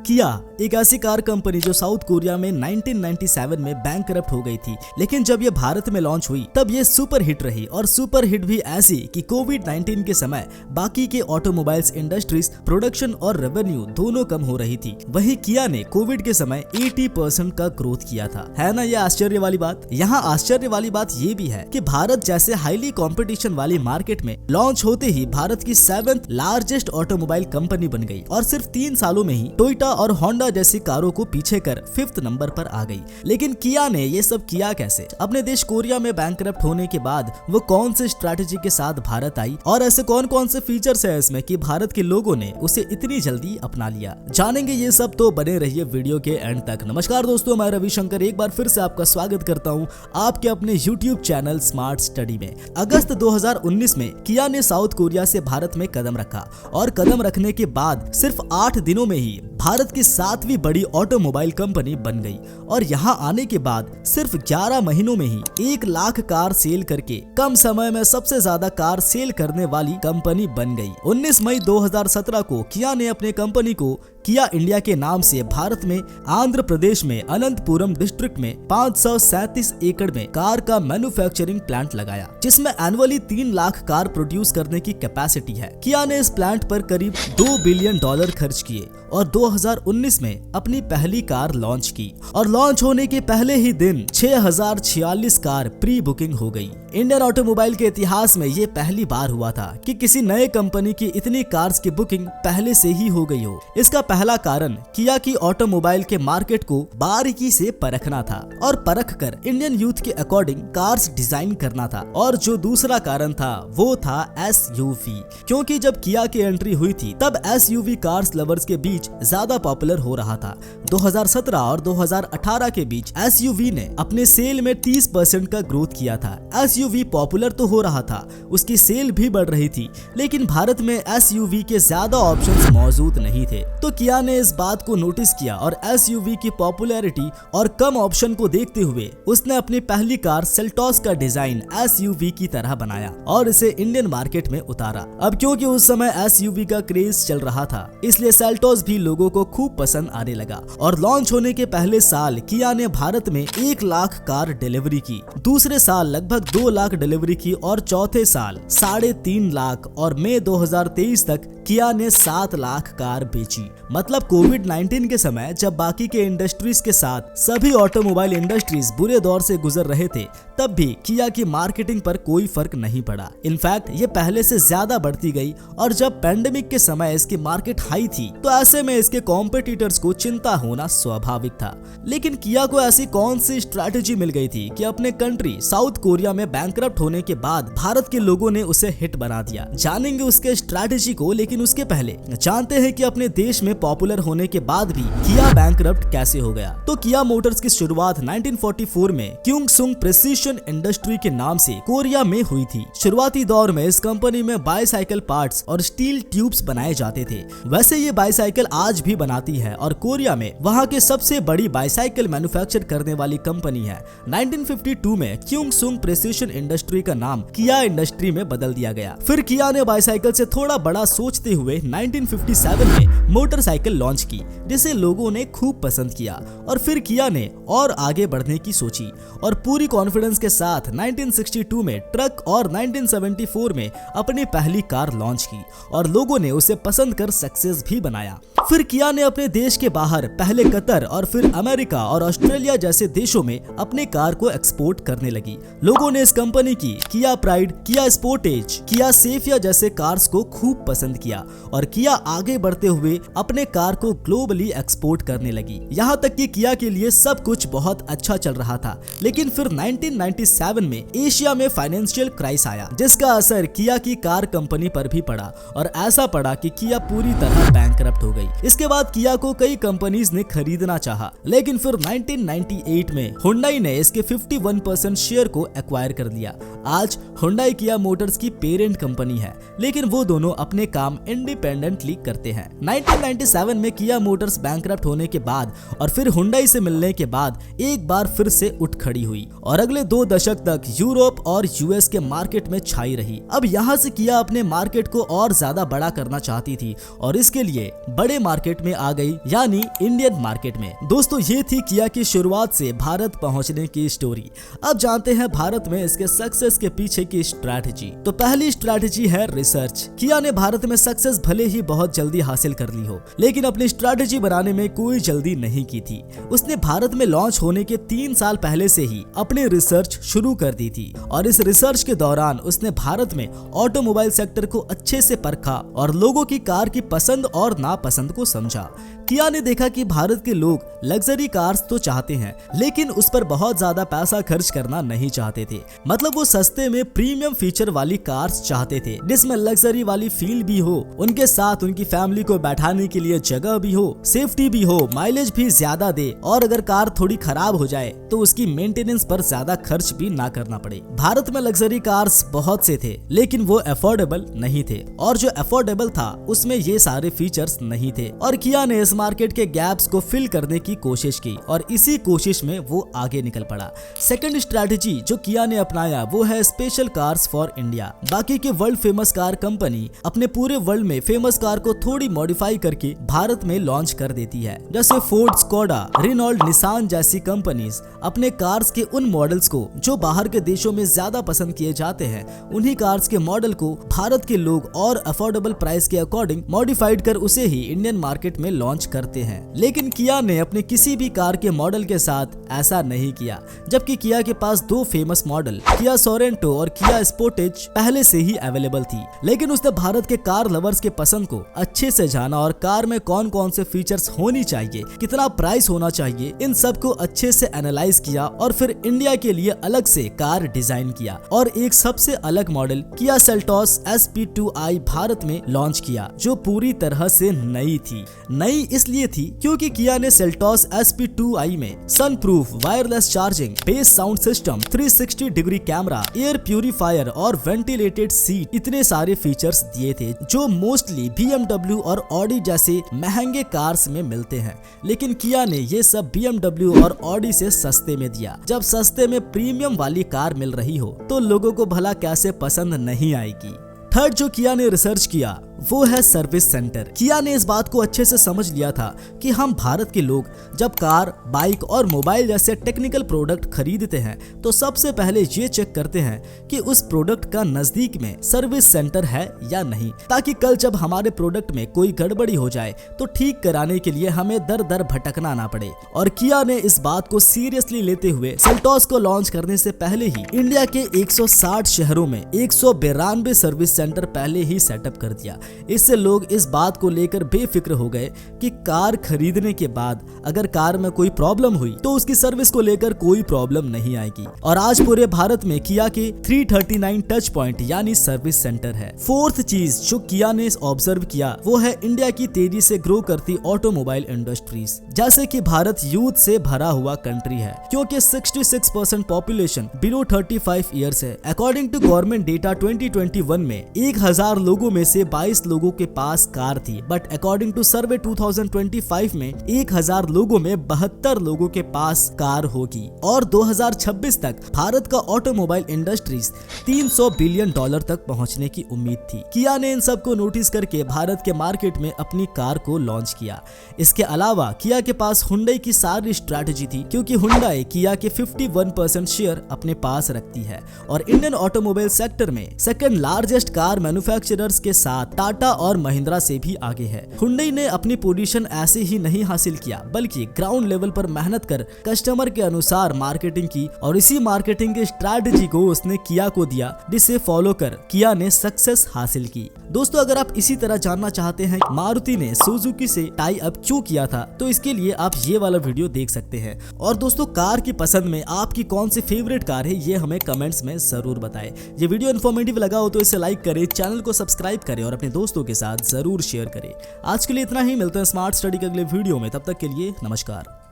किया एक ऐसी कार कंपनी जो साउथ कोरिया में 1997 में बैंकरप्ट हो गई थी, लेकिन जब ये भारत में लॉन्च हुई तब ये सुपर हिट रही, और सुपर हिट भी ऐसी कि कोविड-19 के समय बाकी के ऑटोमोबाइल्स इंडस्ट्रीज प्रोडक्शन और रेवेन्यू दोनों कम हो रही थी। वहीं किया ने कोविड के समय 80% का ग्रोथ किया था। है ना ये आश्चर्य वाली बात। यहाँ आश्चर्य वाली बात ये भी है कि भारत जैसे हाईली कॉम्पिटिशन वाली मार्केट में लॉन्च होते ही भारत की 7th लार्जेस्ट ऑटोमोबाइल कंपनी बन गई, और सिर्फ 3 सालों में ही टोयोटा और होंडा जैसी कारों को पीछे कर 5th नंबर पर आ गई। लेकिन किया ने ये सब किया कैसे? अपने देश कोरिया में बैंकरप्ट होने के बाद वो कौन से स्ट्रैटेजी के साथ भारत आई, और ऐसे कौन कौन से फीचर्स है इसमें कि भारत के लोगों ने उसे इतनी जल्दी अपना लिया? जानेंगे ये सब, तो बने रहिए वीडियो के एंड तक। नमस्कार दोस्तों, मैं रविशंकर एक बार फिर से आपका स्वागत करता हूँ आपके अपने YouTube चैनल स्मार्ट स्टडी में। अगस्त 2019 में किया ने साउथ कोरिया से भारत में कदम रखा, और कदम रखने के बाद सिर्फ 8 दिनों में ही भारत की 7वीं बड़ी ऑटोमोबाइल कंपनी बन गई, और यहाँ आने के बाद सिर्फ 11 महीनों में ही 1 लाख कार सेल करके कम समय में सबसे ज्यादा कार सेल करने वाली कंपनी बन गई। 19 मई 2017 को किया ने अपने कंपनी को किया इंडिया के नाम से भारत में आंध्र प्रदेश में अनंतपुरम डिस्ट्रिक्ट में 537 एकड़ में कार का मैन्युफैक्चरिंग प्लांट लगाया, जिसमें एनुअली 3 लाख कार प्रोड्यूस करने की कैपेसिटी है। किया ने इस प्लांट पर करीब $2 बिलियन खर्च किए और 2019 में अपनी पहली कार लॉन्च की, और लॉन्च होने के पहले ही दिन 6046 कार प्री बुकिंग हो गई। इंडियन ऑटोमोबाइल के इतिहास में ये पहली बार हुआ था कि किसी नए कंपनी की इतनी कार्स की बुकिंग पहले से ही हो गई हो। इसका पहला कारण किया की ऑटोमोबाइल के मार्केट को बारीकी से परखना था, और परख कर इंडियन यूथ के अकॉर्डिंग कार्स डिजाइन करना था। और जो दूसरा कारण था वो था SUV, क्योंकि जब किया की एंट्री हुई थी तब SUV कार्स लवर्स के बीच ज्यादा पॉपुलर हो रहा था। 2017 और 2018 के बीच SUV ने अपने सेल में 30% का ग्रोथ किया था। SUV पॉपुलर तो हो रहा था, उसकी सेल भी बढ़ रही थी, लेकिन भारत में SUV के ज्यादा ऑप्शंस मौजूद नहीं थे। तो किया ने इस बात को नोटिस किया, और SUV की पॉपुलैरिटी और कम ऑप्शन को देखते हुए उसने अपनी पहली कार सेल्टॉस का डिजाइन SUV की तरह बनाया और इसे इंडियन मार्केट में उतारा। अब क्योंकि उस समय SUV का क्रेज चल रहा था, इसलिए सेल्टॉस भी लोगों को खूब पसंद आने लगा, और लॉन्च होने के पहले साल किया ने भारत में 1 लाख कार डिलीवरी की, दूसरे साल लगभग 2 लाख डिलीवरी की, और चौथे साल 3.5 लाख, और मई 2023 तक किया ने 7 लाख कार बेची। मतलब कोविड-19 के समय जब बाकी के इंडस्ट्रीज के साथ सभी ऑटोमोबाइल इंडस्ट्रीज बुरे दौर से गुजर रहे थे, तब भी किया की मार्केटिंग पर कोई फर्क नहीं पड़ा। इनफैक्ट ये पहले से ज्यादा बढ़ती गई, और जब पैंडेमिक के समय इसकी मार्केट हाई थी तो ऐसे में इसके कॉम्पिटिटर्स को चिंता होना स्वाभाविक था। लेकिन किया को ऐसी कौन सी स्ट्रैटेजी मिल गई थी कि अपने कंट्री साउथ कोरिया में बैंकरप्ट होने के बाद भारत के लोगों ने उसे हिट बना दिया? जानेंगे उसके स्ट्रैटेजी को, लेकिन उसके पहले जानते हैं कि अपने देश में पॉपुलर होने के बाद भी किया बैंकरप्ट कैसे हो गया। तो किया मोटर्स की शुरुआत 1944 में क्योंगसुंग प्रिसिशन इंडस्ट्री के नाम से कोरिया में हुई थी। शुरुआती दौर में इस कंपनी में बाईसाइकिल पार्ट्स और स्टील ट्यूब्स बनाए जाते थे। वैसे ये बाईसाइकिल आज भी बनाती है, और कोरिया में वहाँ के सबसे बड़ी बाईसाइकिल मैन्युफैक्चर करने वाली कंपनी है। 1952 में क्योंगसुंग प्रिसिशन इंडस्ट्री का नाम किया इंडस्ट्री में बदल दिया गया। फिर किया ने बाईसाइकिल से थोड़ा बड़ा सोचते हुए 1957 में मोटरसाइकिल लॉन्च की, जिसे लोगों ने खूब पसंद किया, और फिर किया ने और आगे बढ़ने की सोची, और पूरी कॉन्फिडेंस के साथ 1962 में ट्रक और 1974 में अपनी पहली कार लॉन्च की, और लोगों ने उसे पसंद कर सक्सेस भी बनाया। फिर किया ने अपने देश के बाहर पहले कतर और फिर अमेरिका और ऑस्ट्रेलिया जैसे देशों में अपने कार को एक्सपोर्ट करने लगी। लोगों ने इस कंपनी की किया प्राइड, किया स्पोर्टेज, किया सेफिया जैसे कार्स को खूब पसंद किया, और किया आगे बढ़ते हुए अपने कार को ग्लोबली एक्सपोर्ट करने लगी। यहाँ तक कि किया के लिए सब कुछ बहुत अच्छा चल रहा था। लेकिन फिर 1997 में एशिया में फाइनेंशियल क्राइसिस आया, जिसका असर किया की कार कंपनी पर भी पड़ा, और ऐसा पड़ा कि किया पूरी तरह बैंकरप्ट हो गई। इसके बाद किया को कई कंपनीज ने खरीदना चाहा, लेकिन फिर 1998 में हुंडई ने इसके 51% शेयर को एक्वायर कर लिया। आज हुंडई किया मोटर्स की पेरेंट कंपनी है, लेकिन वो दोनों अपने काम इंडिपेंडेंटली करते हैं। 1997 में किया मोटर्स बैंकरप्ट होने के बाद और फिर हुंडई से मिलने के बाद एक बार फिर से उठ खड़ी हुई, और अगले 2 दशक तक यूरोप और यूएस के मार्केट में छाई रही। अब यहाँ से किया अपने मार्केट को और ज्यादा बड़ा करना चाहती थी, और इसके लिए बड़े मार्केट में आ गई, यानी इंडियन मार्केट में। दोस्तों ये थी किया की शुरुआत से भारत पहुंचने की स्टोरी। अब जानते हैं भारत में इसके सक्सेस के पीछे की स्ट्रैटेजी। तो पहली स्ट्रैटेजी है रिसर्च। किया ने भारत में सक्सेस भले ही बहुत जल्दी हासिल कर ली हो, लेकिन अपनी स्ट्रैटेजी बनाने में कोई जल्दी नहीं की थी। उसने भारत में लॉन्च होने के 3 साल पहले से ही अपनी रिसर्च शुरू कर दी थी और इस रिसर्च के दौरान उसने भारत में ऑटोमोबाइल सेक्टर को अच्छे से परखा और लोगों की कार की पसंद और नापसंद को समझा। किया ने देखा कि भारत के लोग लग्जरी कार्स तो चाहते हैं, लेकिन उस पर बहुत ज्यादा पैसा खर्च करना नहीं चाहते थे। मतलब वो सस्ते में प्रीमियम फीचर वाली कार्स चाहते थे, जिसमें लग्जरी वाली फील भी हो, उनके साथ उनकी फैमिली को बैठाने के लिए जगह भी हो, सेफ्टी भी हो, माइलेज भी ज्यादा दे और अगर कार थोड़ी खराब हो जाए तो उसकी मेंटेनेंस पर ज्यादा खर्च भी ना करना पड़े। भारत में लग्जरी कार्स बहुत से थे, लेकिन वो अफोर्डेबल नहीं थे और जो अफोर्डेबल था उसमें ये सारे फीचर्स नहीं थे। और किया ने मार्केट के गैप्स को फिल करने की कोशिश की और इसी कोशिश में वो आगे निकल पड़ा। सेकंड स्ट्रैटेजी जो किया ने अपनाया वो है स्पेशल कार्स फॉर इंडिया। बाकी के वर्ल्ड फेमस कार कंपनी अपने पूरे वर्ल्ड में फेमस कार को थोड़ी मॉडिफाई करके भारत में लॉन्च कर देती है। जैसे फोर्ड, स्कोडा, रेनॉल्ट, निसान जैसी कंपनीज अपने कार्स के उन मॉडल्स को जो बाहर के देशों में ज्यादा पसंद किए जाते हैं, उन्हीं कार्स के मॉडल को भारत के लोग और अफोर्डेबल प्राइस के अकॉर्डिंग मॉडिफाइड कर उसे ही इंडियन मार्केट में लॉन्च करते हैं। लेकिन किया ने अपने किसी भी कार के मॉडल के साथ ऐसा नहीं किया, जबकि किया के पास 2 फेमस मॉडल किया सोरेंटो और किया स्पोर्टेज पहले से ही अवेलेबल थी। लेकिन उसने भारत के कार लवर्स के पसंद को अच्छे से जाना और कार में कौन कौन से फीचर्स होनी चाहिए, कितना प्राइस होना चाहिए, इन सब को अच्छे से एनालाइज किया और फिर इंडिया के लिए अलग से कार डिजाइन किया और एक सबसे अलग model Kia Seltos SP2i Bharat में लॉन्च किया, जो पूरी तरह से नई थी। नई इसलिए थी क्योंकि किया ने सेल्टॉस SP2i में sun proof wireless charging, bass sound system, 360 degree camera, air purifier और वेंटिलेटेड सीट, इतने सारे फीचर्स दिए थे जो मोस्टली BMW और ऑडी जैसे महंगे कार्स में मिलते हैं। लेकिन किया ने ये सब BMW और ऑडी से सस्ते में दिया। जब सस्ते में प्रीमियम वाली कार मिल रही हो तो लोगों को भला कैसे पसंद नहीं आएगी। थर्ड जो किया ने रिसर्च किया वो है सर्विस सेंटर। किया ने इस बात को अच्छे से समझ लिया था कि हम भारत के लोग जब कार, बाइक और मोबाइल जैसे टेक्निकल प्रोडक्ट खरीदते हैं तो सबसे पहले ये चेक करते हैं कि उस प्रोडक्ट का नजदीक में सर्विस सेंटर है या नहीं, ताकि कल जब हमारे प्रोडक्ट में कोई गड़बड़ी हो जाए तो ठीक कराने के लिए हमें दर दर भटकना ना पड़े। और किया ने इस बात को सीरियसली लेते हुए सेल्टॉस को लॉन्च करने से पहले ही इंडिया के 160 शहरों में 192 सर्विस सेंटर पहले ही सेटअप कर दिया। इससे लोग इस बात को लेकर बेफिक्र हो गए कि कार खरीदने के बाद अगर कार में कोई प्रॉब्लम हुई तो उसकी सर्विस को लेकर कोई प्रॉब्लम नहीं आएगी। और आज पूरे भारत में किया के 339 टच पॉइंट यानी सर्विस सेंटर है। फोर्थ चीज जो किया ने ऑब्जर्व किया वो है इंडिया की तेजी से ग्रो करती ऑटोमोबाइल इंडस्ट्रीज। जैसे कि भारत यूथ से भरा हुआ कंट्री है, क्योंकि 66% पॉपुलेशन बिलो 35 ईयर्स है। अकॉर्डिंग टू गवर्नमेंट डेटा 2021 में 1000 लोगों में से 22 लोगों के पास कार थी, बट अकॉर्डिंग टू सर्वे 2025 में 1000 लोगों में 72 लोगों के पास कार होगी। और 2026 तक भारत का ऑटोमोबाइल इंडस्ट्रीज $300 बिलियन तक पहुंचने की उम्मीद थी। किया ने इन सब को नोटिस करके भारत के मार्केट में अपनी कार को लॉन्च किया। इसके अलावा किया के पास हुंडई की सारी स्ट्रैटेजी थी, क्योंकि हुंडई किया के 51% शेयर अपने पास रखती है और इंडियन ऑटोमोबाइल सेक्टर में सेकंड लार्जेस्ट कार मैन्युफैक्चरर्स के साथ टाटा और महिंद्रा से भी आगे है। हुंडई ने अपनी पोजीशन ऐसे ही नहीं हासिल किया, बल्कि ग्राउंड लेवल पर मेहनत कर कस्टमर के अनुसार मार्केटिंग की और इसी मार्केटिंग की स्ट्रैटेजी को उसने किया को दिया, जिसे फॉलो कर किया ने सक्सेस हासिल की। दोस्तों अगर आप इसी तरह जानना चाहते हैं मारुति ने सुजुकी से टाई अप क्यों किया था, तो इसके लिए आप ये वाला वीडियो देख सकते हैं। और दोस्तों कार की पसंद में आपकी कौन सी फेवरेट कार है ये हमें कमेंट्स में जरूर बताएं। ये वीडियो इन्फॉर्मेटिव लगा हो तो इसे लाइक करें, चैनल को सब्सक्राइब करें और अपने दोस्तों के साथ जरूर शेयर करें। आज के लिए इतना ही, मिलते हैं स्मार्ट स्टडी के अगले वीडियो में, तब तक के लिए नमस्कार।